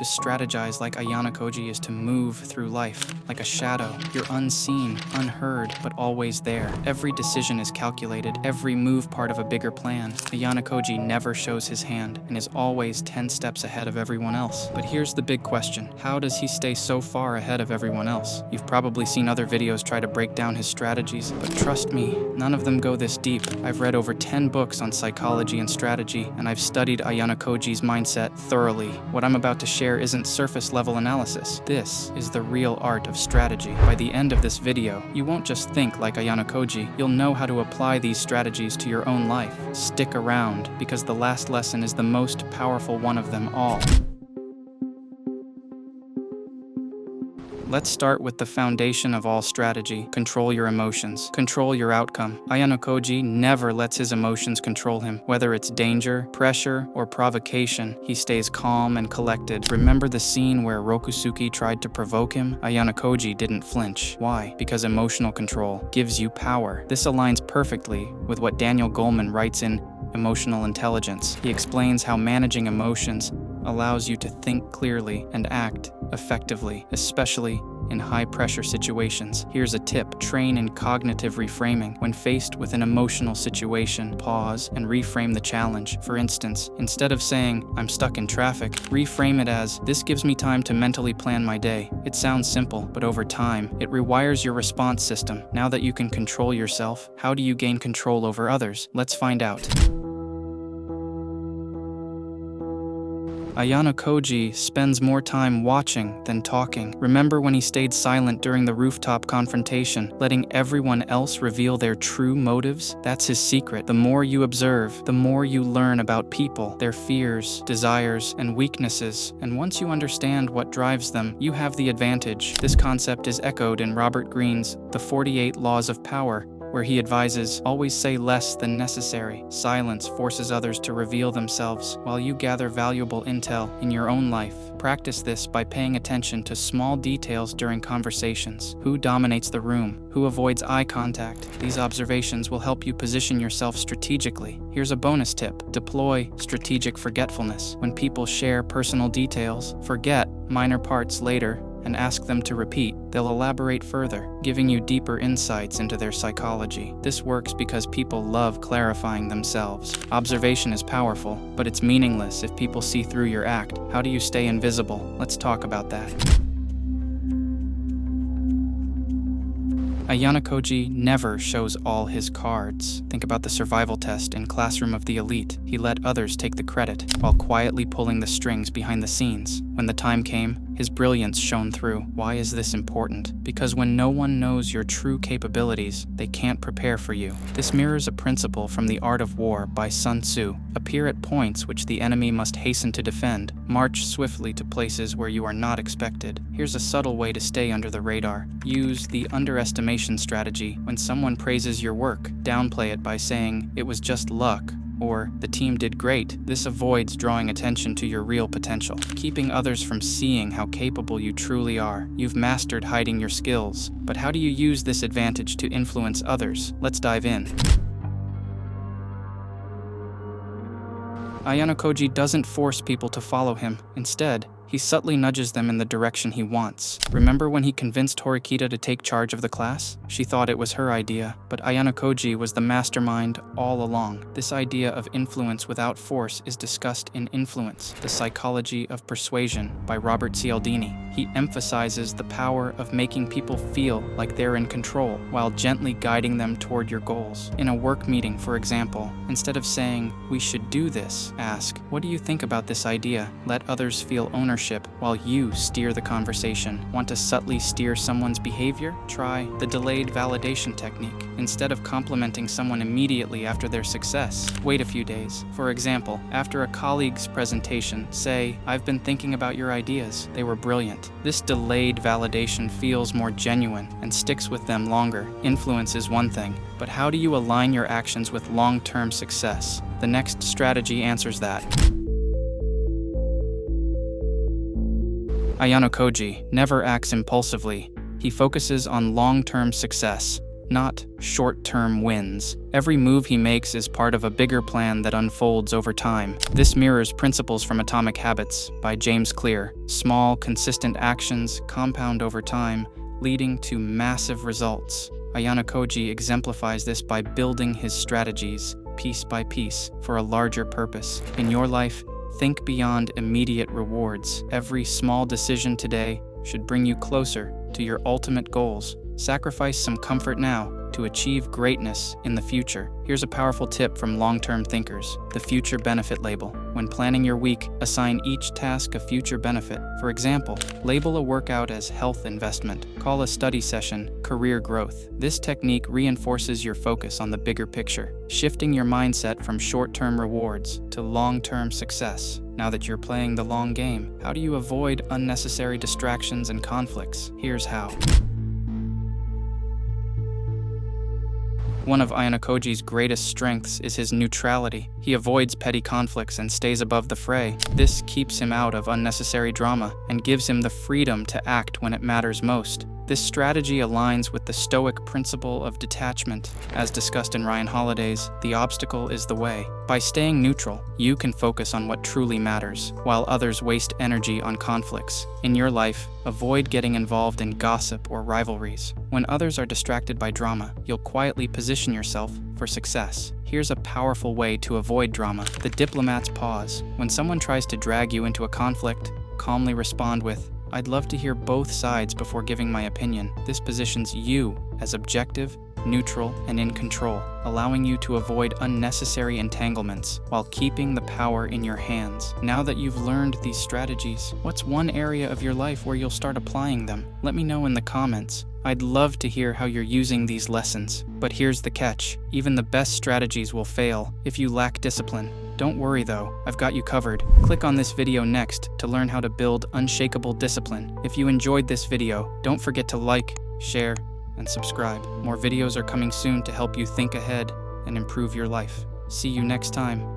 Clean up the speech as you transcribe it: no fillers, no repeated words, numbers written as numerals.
To strategize like Ayanokoji is to move through life, like a shadow. You're unseen, unheard, but always there. Every decision is calculated, every move part of a bigger plan. Ayanokoji never shows his hand and is always 10 steps ahead of everyone else. But here's the big question. How does he stay so far ahead of everyone else? You've probably seen other videos try to break down his strategies, but trust me, none of them go this deep. I've read over 10 books on psychology and strategy, and I've studied Ayanokoji's mindset thoroughly. What I'm about to share isn't surface-level analysis. This is the real art of strategy. By the end of this video, you won't just think like Ayanokoji, you'll know how to apply these strategies to your own life. Stick around, because the last lesson is the most powerful one of them all. Let's start with the foundation of all strategy. Control your emotions. Control your outcome. Ayanokoji never lets his emotions control him. Whether it's danger, pressure, or provocation, he stays calm and collected. Remember the scene where Rokusuke tried to provoke him? Ayanokoji didn't flinch. Why? Because emotional control gives you power. This aligns perfectly with what Daniel Goleman writes in Emotional Intelligence. He explains how managing emotions allows you to think clearly and act effectively, especially in high-pressure situations. Here's a tip: train in cognitive reframing. When faced with an emotional situation, pause and reframe the challenge. For instance, instead of saying, "I'm stuck in traffic," reframe it as, "This gives me time to mentally plan my day." It sounds simple, but over time, it rewires your response system. Now that you can control yourself, how do you gain control over others? Let's find out. Ayanokoji spends more time watching than talking. Remember when he stayed silent during the rooftop confrontation, letting everyone else reveal their true motives? That's his secret. The more you observe, the more you learn about people, their fears, desires, and weaknesses. And once you understand what drives them, you have the advantage. This concept is echoed in Robert Greene's The 48 Laws of Power, where he advises, always say less than necessary. Silence forces others to reveal themselves, while you gather valuable intel in your own life. Practice this by paying attention to small details during conversations. Who dominates the room? Who avoids eye contact? These observations will help you position yourself strategically. Here's a bonus tip. Deploy strategic forgetfulness. When people share personal details, forget minor parts later and ask them to repeat. They'll elaborate further, giving you deeper insights into their psychology. This works because people love clarifying themselves. Observation is powerful, but it's meaningless if people see through your act. How do you stay invisible? Let's talk about that. Ayanokoji never shows all his cards. Think about the survival test in Classroom of the Elite. He let others take the credit, while quietly pulling the strings behind the scenes. When the time came, his brilliance shone through. Why is this important? Because when no one knows your true capabilities, they can't prepare for you. This mirrors a principle from The Art of War by Sun Tzu. Appear at points which the enemy must hasten to defend. March swiftly to places where you are not expected. Here's a subtle way to stay under the radar. Use the underestimation strategy. When someone praises your work, downplay it by saying, "It was just luck," or "The team did great." This avoids drawing attention to your real potential, keeping others from seeing how capable you truly are. You've mastered hiding your skills, but how do you use this advantage to influence others? Let's dive in. Ayanokoji doesn't force people to follow him. Instead, he subtly nudges them in the direction he wants. Remember when he convinced Horikita to take charge of the class? She thought it was her idea, but Ayanokoji was the mastermind all along. This idea of influence without force is discussed in Influence, The Psychology of Persuasion by Robert Cialdini. He emphasizes the power of making people feel like they're in control, while gently guiding them toward your goals. In a work meeting, for example, instead of saying, "We should do this," ask, "What do you think about this idea?" Let others feel ownership while you steer the conversation. Want to subtly steer someone's behavior? Try the delayed validation technique. Instead of complimenting someone immediately after their success, wait a few days. For example, after a colleague's presentation, say, "I've been thinking about your ideas. They were brilliant." This delayed validation feels more genuine and sticks with them longer. Influence is one thing, but how do you align your actions with long-term success? The next strategy answers that. Ayanokoji never acts impulsively. He focuses on long-term success, not short-term wins. Every move he makes is part of a bigger plan that unfolds over time. This mirrors principles from Atomic Habits by James Clear. Small, consistent actions compound over time, leading to massive results. Ayanokoji exemplifies this by building his strategies, piece by piece, for a larger purpose. In your life, think beyond immediate rewards. Every small decision today should bring you closer to your ultimate goals. Sacrifice some comfort now to achieve greatness in the future. Here's a powerful tip from long-term thinkers: the future benefit label. When planning your week, assign each task a future benefit. For example, label a workout as health investment. Call a study session career growth. This technique reinforces your focus on the bigger picture, shifting your mindset from short-term rewards to long-term success. Now that you're playing the long game, how do you avoid unnecessary distractions and conflicts? Here's how. One of Ayanokoji's greatest strengths is his neutrality. He avoids petty conflicts and stays above the fray. This keeps him out of unnecessary drama and gives him the freedom to act when it matters most. This strategy aligns with the Stoic principle of detachment. As discussed in Ryan Holiday's The Obstacle is the Way. By staying neutral, you can focus on what truly matters, while others waste energy on conflicts. In your life, avoid getting involved in gossip or rivalries. When others are distracted by drama, you'll quietly position yourself for success. Here's a powerful way to avoid drama: the diplomat's pause. When someone tries to drag you into a conflict, calmly respond with, "I'd love to hear both sides before giving my opinion." This positions you as objective, neutral, and in control, allowing you to avoid unnecessary entanglements while keeping the power in your hands. Now that you've learned these strategies, what's one area of your life where you'll start applying them? Let me know in the comments. I'd love to hear how you're using these lessons. But here's the catch: even the best strategies will fail if you lack discipline. Don't worry though, I've got you covered. Click on this video next to learn how to build unshakable discipline. If you enjoyed this video, don't forget to like, share, and subscribe. More videos are coming soon to help you think ahead and improve your life. See you next time.